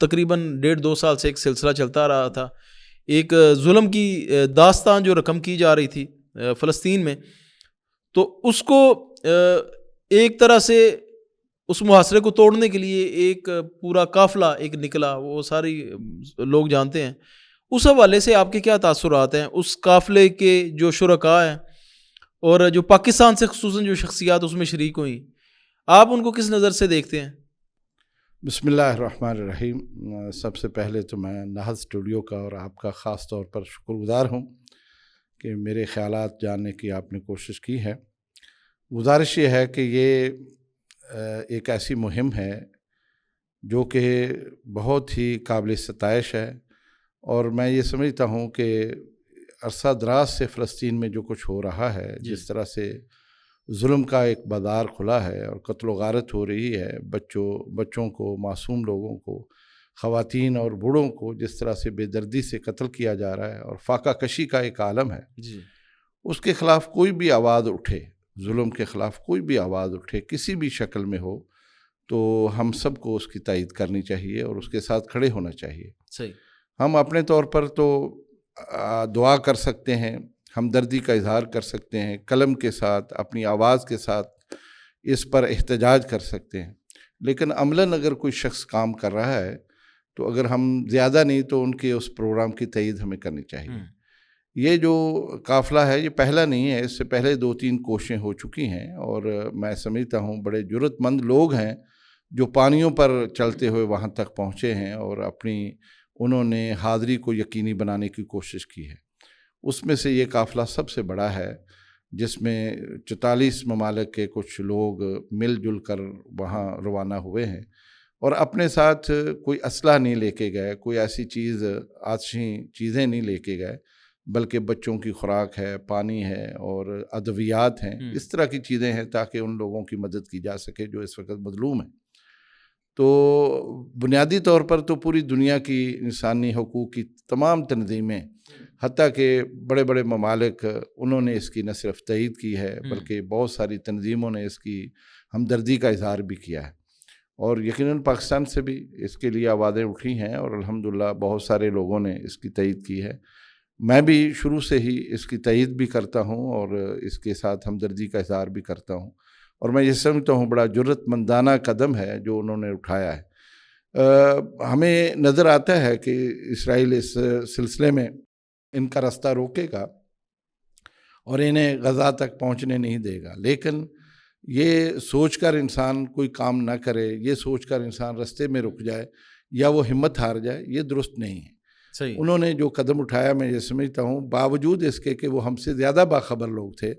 تقریباً 1.5-2 سال سے ایک سلسلہ چلتا رہا تھا، ایک ظلم کی داستان جو رقم کی جا رہی تھی فلسطین میں، تو اس کو ایک طرح سے اس محاصرے کو توڑنے کے لیے ایک پورا قافلہ ایک نکلا، وہ ساری لوگ جانتے ہیں۔ اس حوالے سے آپ کے کیا تاثرات ہیں؟ اس قافلے کے جو شرکاء ہیں اور جو پاکستان سے خصوصاً جو شخصیات اس میں شریک ہوئیں، آپ ان کو کس نظر سے دیکھتے ہیں؟ بسم اللہ الرحمن الرحیم۔ سب سے پہلے تو میں نہض اسٹوڈیو کا اور آپ کا خاص طور پر شکر گزار ہوں کہ میرے خیالات جاننے کی آپ نے کوشش کی ہے۔ گزارش یہ ہے کہ یہ ایک ایسی مہم ہے جو کہ بہت ہی قابل ستائش ہے، اور میں یہ سمجھتا ہوں کہ عرصہ دراز سے فلسطین میں جو کچھ ہو رہا ہے، جس طرح سے ظلم کا ایک بازار کھلا ہے اور قتل و غارت ہو رہی ہے، بچوں کو، معصوم لوگوں کو، خواتین اور بوڑھوں کو جس طرح سے بے دردی سے قتل کیا جا رہا ہے، اور فاقہ کشی کا ایک عالم ہے، اس کے خلاف کوئی بھی آواز اٹھے، ظلم کے خلاف کوئی بھی آواز اٹھے کسی بھی شکل میں ہو، تو ہم سب کو اس کی تائید کرنی چاہیے اور اس کے ساتھ کھڑے ہونا چاہیے۔ صحیح۔ ہم اپنے طور پر تو دعا کر سکتے ہیں، ہمدردی کا اظہار کر سکتے ہیں، قلم کے ساتھ، اپنی آواز کے ساتھ اس پر احتجاج کر سکتے ہیں، لیکن عملاً اگر کوئی شخص کام کر رہا ہے تو اگر ہم زیادہ نہیں تو ان کے اس پروگرام کی تائید ہمیں کرنی چاہیے۔ یہ جو قافلہ ہے یہ پہلا نہیں ہے، اس سے پہلے 2-3 کوششیں ہو چکی ہیں، اور میں سمجھتا ہوں بڑے جرأت مند لوگ ہیں جو پانیوں پر چلتے ہوئے وہاں تک پہنچے ہیں اور انہوں نے حاضری کو یقینی بنانے کی کوشش کی ہے۔ اس میں سے یہ قافلہ سب سے بڑا ہے، جس میں 44 ممالک کے کچھ لوگ مل جل کر وہاں روانہ ہوئے ہیں، اور اپنے ساتھ کوئی اسلحہ نہیں لے کے گئے، کوئی ایسی آتشی چیزیں نہیں لے کے گئے، بلکہ بچوں کی خوراک ہے، پانی ہے اور ادویات ہیں، اس طرح کی چیزیں ہیں تاکہ ان لوگوں کی مدد کی جا سکے جو اس وقت مظلوم ہیں۔ تو بنیادی طور پر تو پوری دنیا کی انسانی حقوق کی تمام تنظیمیں، حتیٰ کہ بڑے بڑے ممالک، انہوں نے اس کی نہ صرف تائید کی ہے بلکہ بہت ساری تنظیموں نے اس کی ہمدردی کا اظہار بھی کیا ہے، اور یقیناً پاکستان سے بھی اس کے لیے آوازیں اٹھی ہیں، اور الحمدللہ بہت سارے لوگوں نے اس کی تائید کی ہے۔ میں بھی شروع سے ہی اس کی تائید بھی کرتا ہوں اور اس کے ساتھ ہمدردی کا اظہار بھی کرتا ہوں، اور میں یہ سمجھتا ہوں بڑا جرأت مندانہ قدم ہے جو انہوں نے اٹھایا ہے۔ ہمیں نظر آتا ہے کہ اسرائیل اس سلسلے میں ان کا رستہ روکے گا اور انہیں غزہ تک پہنچنے نہیں دے گا، لیکن یہ سوچ کر انسان کوئی کام نہ کرے، یہ سوچ کر انسان رستے میں رک جائے یا وہ ہمت ہار جائے، یہ درست نہیں ہے۔ انہوں نے جو قدم اٹھایا، میں یہ سمجھتا ہوں باوجود اس کے کہ وہ ہم سے زیادہ باخبر لوگ تھے،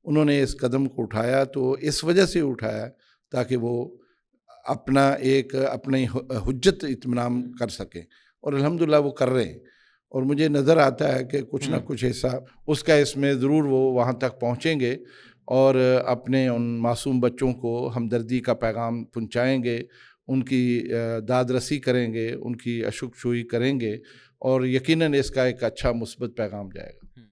انہوں نے اس قدم کو اٹھایا تو اس وجہ سے اٹھایا تاکہ وہ اپنی حجت اطمینان کر سکیں، اور الحمدللہ وہ کر رہے ہیں، اور مجھے نظر آتا ہے کہ کچھ نہ کچھ حصہ اس کا اس میں ضرور وہ وہاں تک پہنچیں گے اور اپنے ان معصوم بچوں کو ہمدردی کا پیغام پہنچائیں گے، ان کی داد رسی کریں گے، ان کی اشک شوئی کریں گے، اور یقیناً اس کا ایک اچھا مثبت پیغام جائے گا۔